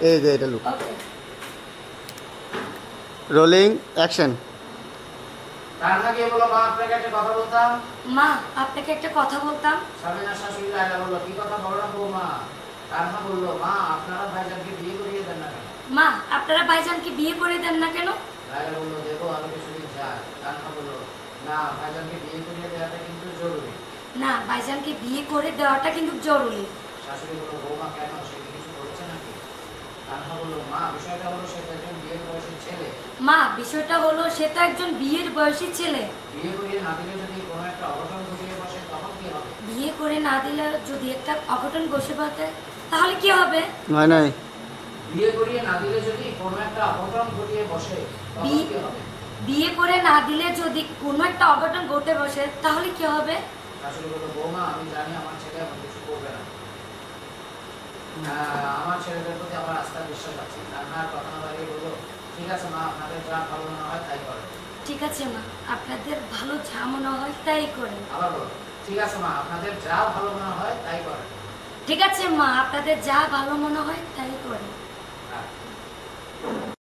এই যে এটা লুক। Okay rolling action. রান্নাকে বলো মা আপনাকে একটা কথা বলতাম। মা আপনাকে একটা কথা বলতাম। সাবিনা শাশুড়ি লায়লা বলল কি কথা বলো না বৌমা। রান্না বলল মা আপনারা ভাইজানকে বিয়ে করিয়ে দেন না কেন। মা আপনারা ভাইজানকে বিয়ে করে দেন না কেন। লায়লা বলল দেখো আমি কিছুদিন যাই। রান্না বলল না ভাইজানকে বিয়ে করিয়ে দেওয়াটা কিন্তু জরুরি। না ভাইজানকে বিয়ে করে দেওয়াটা কিন্তু জরুরি। শাশুড়ি বলল বৌমা কেন সে কি কিছু বলেছে নাকি। রান্না বলল মা বিষয়টা হলো সে তো একজন বিয়ের বয়সী ছেলে। মা বিষয়টা হলো সে তো একজন বিয়ের বয়সী ছেলে। বিয়ে করিয়ে না দিলে যদি কোনো একটা অঘটন ঘটিয়ে বসে তখন কি হবে। বিয়ে করে না দিলে যদি একটা অঘটন বসে পড়ে তাহলে কি হবে। নয় নয় বিয়ে করিয়ে না দিলে যদি কোনো একটা অঘটন ঘটিয়ে বসে তখন কি হবে। বিয়ে করে না দিলে যদি কোনো একটা অঘটন ঘটে বসে তাহলে কি হবে। শাশুড়ি বলল বৌমা আমি জানি আমার ছেলে এমন কিছু করবে না। আমার ছেলেদের প্রতি আমার আস্থা বিশ্বাস আছে। রান্নার কথা না বাড়িয়ে বললো ঠিক আছে মা আপনাদের যা ভালো মনে হয় তাই করে। ঠিক আছে মা আপনাদের ভালো যা মনে হয় তাই করে। আবার বলো ঠিক আছে মা আপনাদের যা ভালো মনে হয় তাই করে। ঠিক আছে মা আপনাদের যা ভালো মনে হয় তাই করে।